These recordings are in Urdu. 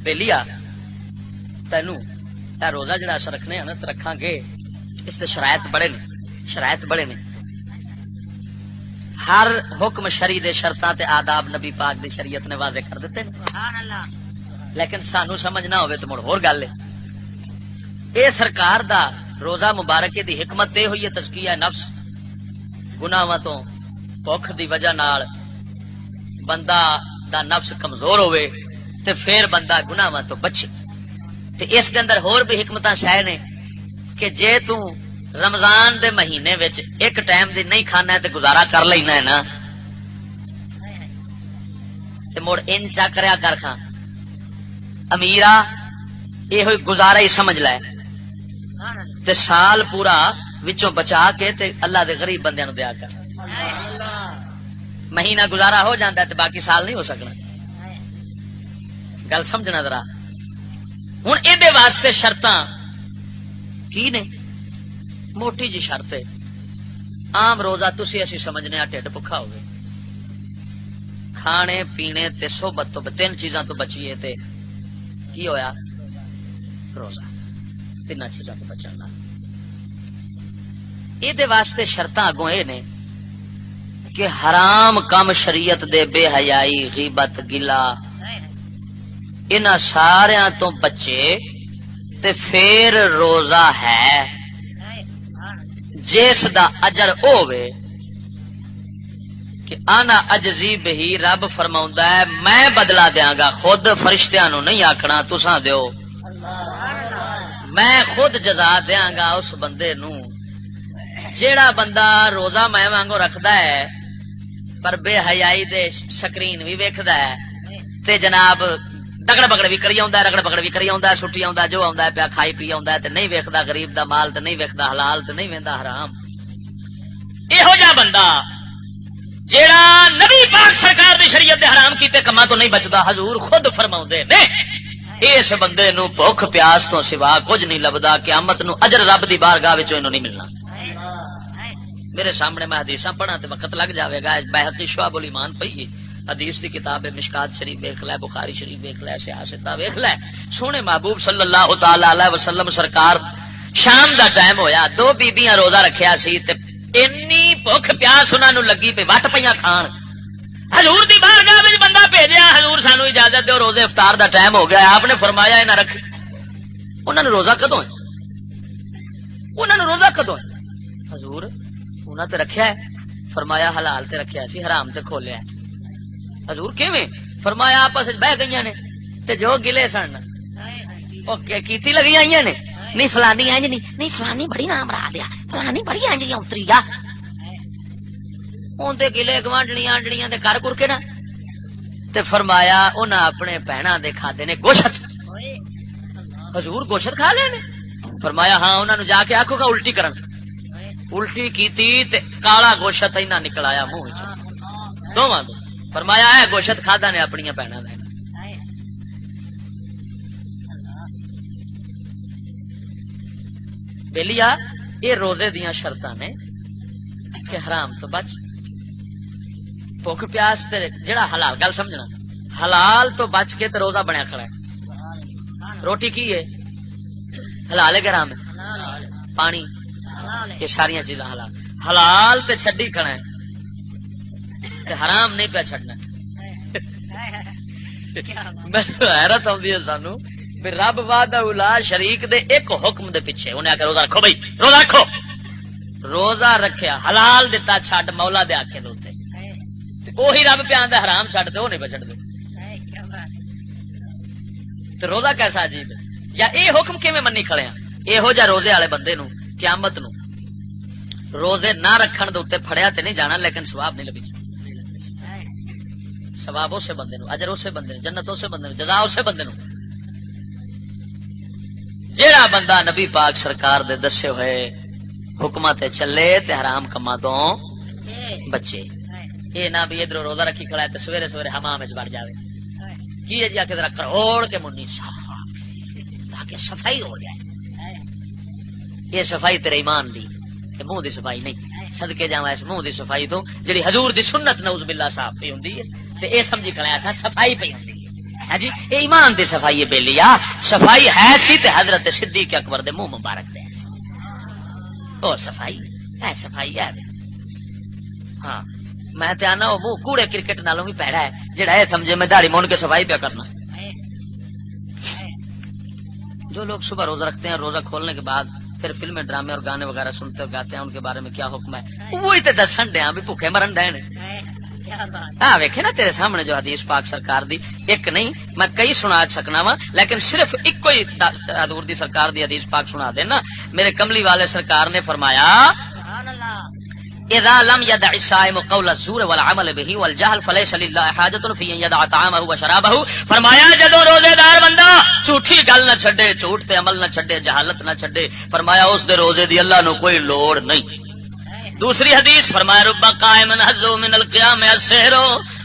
بیلیا تینوں اے روزہ جڑا اثر رکھنے ہیں نا تو رکھاں گے اس دے شرائط بڑے نے، شرائط بڑے نے. ہر حکم شرعی دے شرطاں تے آداب نبی پاک دی شریعت نے واضح کر دیتے ہیں. لیکن سانو سمجھ نہ ہوئے تو مڑ ہور گل ہے. اے سرکار دا روزہ مبارک دی حکمت تے ہوئی ہے تزکیہ نفس، گناہاں تو بھوک دی وجہ نال بندہ دا نفس کمزور ہوئے تے پھر بندہ گناہاں تو بچے. تے اس دے اندر ہور بھی حکمتاں شے نے کہ جے تو رمضان دے مہینے وچ ایک ٹائم دی نہیں کھانا ہے تے گزارا کر لینا ہے نا تے مڑ ان چا کریا کر کھاں امیرا یہ ہوئی گزارا ہی سمجھ لائے تے سال پورا وچوں بچا کے تے اللہ دے غریب بندیاں نو دیا کر. مہینہ گزارا ہو جاندہ ہے تے باقی سال نہیں ہو سکنا. گل سمجھنا ذرا. ہن اے دے واسطے شرطاں کی نے؟ موٹی جی شرط ہے. عام روزہ تسی اسی سمجھنے ٹھڈ بھکھا ہوئے، کھانے پینے تے صحبت تو تین چیزاں تو بچیے تے کی ہویا؟ روزہ. تین چیزاں تو بچنا. یہ دے واسطے شرطاں اگوں اے نے کہ حرام کم شریعت دے بے حیائی غیبت گلا انہاں ساریاں تو بچے تے پھر روزہ ہے جس دا اجر ہووے کہ آنا اجزی بہی. رب فرماوندا ہے میں بدلہ دیاں گا، خود فرشتیاں نو نہیں آکھنا تساں دیو، میں خود جزا دیاں گا اس بندے نو جیڑا بندہ روزہ میں وانگو رکھدا ہے پر بے حیائی دے سکرین بھی ویکھدا ہے تے جناب دگڑ بگڑ بھی کری آندا ہے، رگڑ بگڑ بھی کری آندا ہے، سٹی آندا ہے، جو آندا ہے پیا کھائی پی آندا ہے تے نہیں ویکھدا غریب دا مال تے نہیں ویکھدا حلال تے نہیں ویندا حرام. ایہو جا بندہ جیڑا نبی پاک سرکار دی شریعت دے حرام کیتے کما تو نہیں بچدا، حضور خود فرماوندے نے اس بندے نو بھوک پیاس تو سوا کچھ نہیں لبدا، قیامت نو اجر رب دی بارگاہ وچ اینو نہیں ملنا. میرے سامنے میں حدیثاں پڑھا تے وقت لگ جاوے گا. بیہقی شعب الایمان پئی حدیث دی کتاب ہے، مشکات شریف ویکھ لے، بخاری شریف ویکھ لے، صحیح ستہ ویکھ لے. سونے محبوب صلی اللہ تعالی علیہ وسلم سرکار شام دا ٹائم ہویا، دو بیبیاں روزہ رکھیا سی تے انی بھوک پیاس انہاں نو لگی پئی وٹ پیاں کھان. حضور دی بارگاہ وچ بندہ بھیجیا، حضور سانو اجازت دیو روزے افطار دا ٹائم ہو گیا. آپ نے فرمایا انہاں رکھ. انہاں نے روزہ کدوں ہے؟ انہاں نے روزہ کدوں ہے؟ حضور انہاں تے رکھیا ہے. فرمایا حلال تے رکھیا سی، حرام تے کھولیا ہے. حضور کیویں؟ فرمایا آپس وچ بیٹھ گئیاں نے تے جو گلے سن او کیتی لگی آئیاں نے، نہیں فلانی انج نہیں فلانی بڑی نام را دیا، فلانی بڑی انج دی اتری جا اون تے گلے گوانڈڑیاں آنڈڑیاں دے کر کر کے نا تے فرمایا انہاں اپنے بہناں دے کھادے نے گوشت. حضور گوشت کھا لے نے؟ فرمایا ہاں. انہاں نو جا کے آکھو گا الٹی کرن. الٹی کیتی تے کالا گوشت اینا نکل آیا منہ وچ دوواں دے. فرمایا ہے گوشت کھادا نے اپنی بہناں نے. بیلیا یہ روزے دیاں شرطاں نے کہ حرام تو بچ، بھوک پیاس تے جڑا حلال. گل سمجھنا، حلال تو بچ کے تے روزہ بنیا کھڑا ہے. روٹی کی ہے؟ حلال ہے کہ حرام ہے؟ پانی یہ ساری چیزاں حلال. حلال تے چھڈی کھڑا ہے تے حرام نہیں پیا چھڈنا. حیرت آتی ہے سانو بھی رب وحدہ لا شریک دے ایک حکم دے پیچھے انہیں آخر روزہ رکھو. بھائی روزہ رکھو، روزہ رکھیا حلال دتا چھڈ مولا دے آکھے دوتے وہی رب پہ آندا حرام چھڈ دے وہ نہیں پہ چھڈ دے. تو روزہ کیسا عجیب ہے. یا اے حکم کیویں منی کھڑے ہیں؟ یہو جا روزے والے بندے نو قیامت نو روزے نہ رکھن دے اوتے پھڑیا تے نہیں جانا لیکن ثواب نہیں لبی. ثواب اسے بندے نو، اجر اسے بندے نو، جنت اسے بندے نو، جزا اسے بندے نو جیڑا بندہ نبی پاک سرکار دے دسے ہوئے حکماں تے چلے تے حرام کماں تو بچے. یہ نہ بھی ادھر روزہ رکھی کھڑا ہے تے سویرے سویرے حمام وچ بڑھ جاوے. کی ہے جی آ کے ذرا کروڑ کے منی صاف تاکہ صفائی ہو جائے. یہ صفائی تیرے ایمان دی، منہ دی صفائی نہیں. صدقے جاواں اس منہ دی صفائی تو جڑی حضور دی سنت نعوذ باللہ صاف پئی ہوندی ہے تے اے سمجھی کھڑا ایسا صفائی پئی ہوندی ہے. ہے جی یہ ایمان دی صفائی بے لیا صفائی ہے سی تے حضرت صدیق اکبر دے منہ مبارک دے او صفائی ہے صفائی ہے ہاں میں تے آنا وہ منہ کوڑے کرکٹ نالوں بھی پیڑا ہے جڑا یہ سمجھے میں داڑھی مون کے صفائی پیا کرنا. جو لوگ صبح روزہ رکھتے ہیں روزہ کھولنے کے بعد پھر فلمیں ڈرامے اور گانے وغیرہ سنتے اور گاتے ہیں ان کے بارے میں کیا حکم ہے وہی تو دسن دیا بھی بھوکے مرن ڈے نے. ہاں ویکھے نا تیرے سامنے جو حدیث پاک سرکار دی ایک نہیں میں کئی سنا سکنا وا لیکن صرف ایک ہی حضور دی سرکار دی حدیث پاک سنا دینا. میرے کملی والے سرکار نے فرمایا اذا لم يدع الصائم قول الزور والعمل به والجهل فليس لله حاجة في ان يدع طعامه وشرابه. فرمایا جدوں روزے دار بندہ جھوٹی گل نہ چھڈے جھوٹ تے عمل نہ چھڈے جہالت نہ چھڈے فرمایا اس دے روزے دی اللہ نو کوئی لوڑ نہیں. دوسری حدیث فرمایا رب قائم حظو من القیام السحر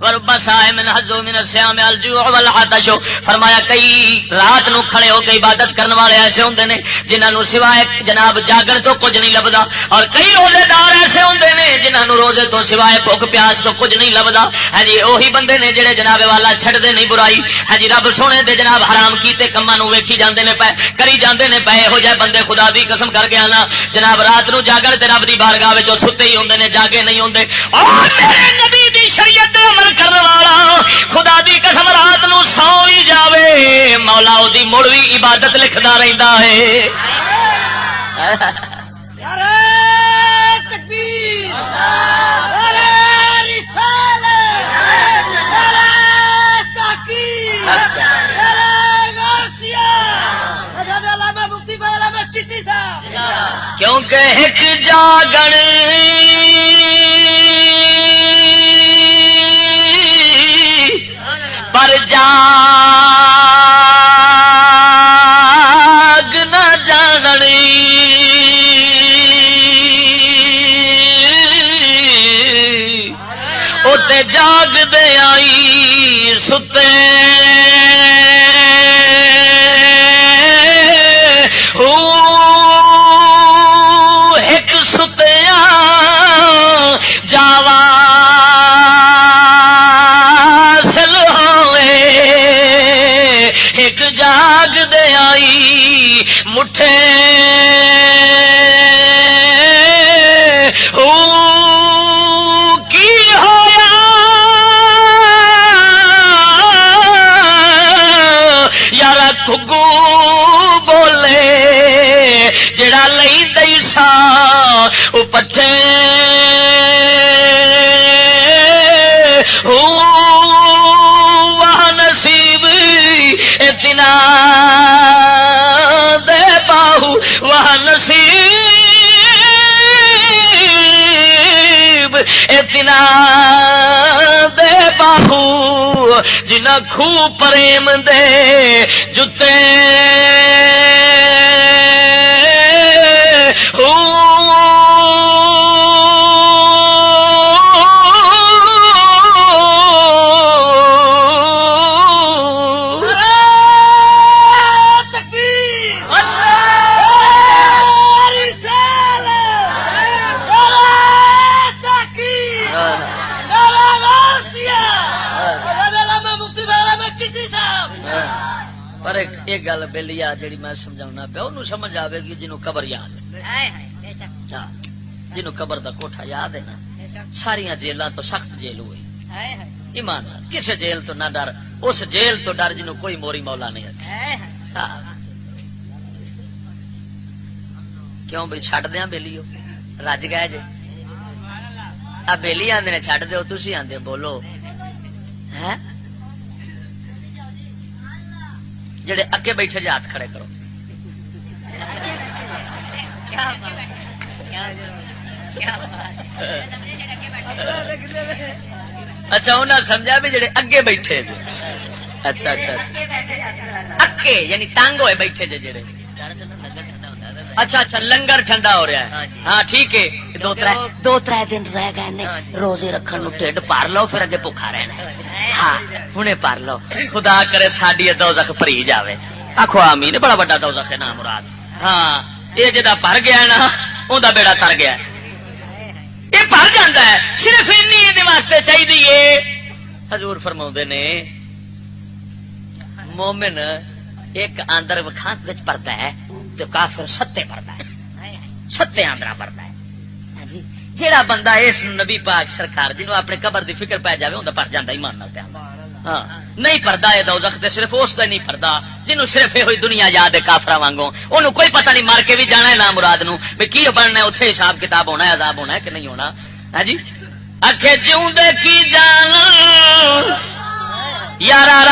ورب صائم حظو من الصيام الجوع والعطش. فرمایا کئی رات نو کھڑے ہو کے عبادت کرنے والے ایسے ہوندے نے جنہاں نو سوائے جناب جاگن تو کچھ نہیں لبدا اور کئی روزے دار ایسے ہوندے نے جنہاں نو روزے تو سوائے بھوک پیاس تو کچھ نہیں لبدا. ہاں جی وہی بندے نے جڑے جناب والا چھڈ دے نہیں برائی. ہاں جی رب سونے دے جناب حرام کیتے کماں نو ویکھی جاندے نے پے کری جاندے نے پے ہو جائے بندے خدا دی قسم کر کے آنا جناب رات نو جاگن تے رب دی بارگاہ وچ ستے ہی ہوندے نے جاگے نہیں ہوندے. اور میرے نبی دی شریعت تے عمل کرنے والا خدا دی قسم رات نو سو ہی جاوے مولا او دی مڑ وی عبادت لکھدا رہندا ہے. نعرہ تکبیر نعرہ رسالت نعرہ تحقیق نعرہ غوثیہ حضرت علامہ مفتی علامہ چشتی صاحب. کیونکہ ایک جاگن پر جاگ نہ جاننی اتے جاگ دے آئی ستے ایک ستیا جاوا جاگ دے آئی مٹھے کی ہویا یار کھگو بولے جڑا لئی دئی سا او پٹھے نصیب اتنا دے باہو وہ نصیب اتنا دے باہو جنا خو پریم دے جتے ایک گل بیلی جی میں سمجھاؤنا پیا انہوں سمجھ آئے گی جنہوں قبر یاد جنہوں قبر دا کوٹھا یاد ہے نا ساریاں جیلاں تو سخت جیل ہوئی ایمان کسی جیل تو نہ ڈر اس جیل تو ڈر جنہوں کوئی موری مولا نہیں رکھے. کیوں بھائی چھڈ دیا بیلی رج گئے جی آ بیلی آدھے نے چھڈ دو تھی آدھے بولو ہے جڑے اگے بیٹھے جے ہاتھ کھڑے کرو. اچھا انہیں سمجھا بھی جڑے اگے بیٹھے جے. اچھا اچھا اکے یعنی تانگ ہوئے بیٹھے جے جڑے. اچھا اچھا لنگر ٹھنڈا ہو رہا ہے. ہاں ٹھیک ہے دو تر دن رہ گئے روزے رکھن نو ٹھڈ پار لو پھر اگے بھوکا رہنا. ہاں ہنے پار لو خدا کرے ساڈی دوزخ بھری جاوے. آکھو آمین. بڑا بڑا دوزخ ہے نا مراد. ہاں یہ جدا بھر گیا نا اوندا بیڑا تر گیا. یہ بھر جاندا ہے صرف اینی دے واسطے چاہیے. حضور فرماؤندے نے مومن ایک آندر وکھانت وچ پڑتا ہے تو کافر ستے پڑتا ہے، ستے آندرا پڑتا ہے جی۔ جیڑا بندہ اس نبی پاک سرکار جنوں اپنے قبر دی فکر پی جائے اوندا پڑ جاندا ایمان نال تے ہاں نہیں پڑھتا ہے دوزخ تے صرف اس دا نہیں پڑھتا جنوں صرف یہ ہوئی دنیا یاد ہے کافراں وانگوں اونوں کوئی پتہ نہیں مار کے بھی جانا ہے نا مراد نو بھئی کی بننا ہے اوتھے حساب کتاب ہونا ہے عذاب ہونا ہے کہ نہیں ہونا ہاں جی۔ اکھے جیوندے کی جان یارا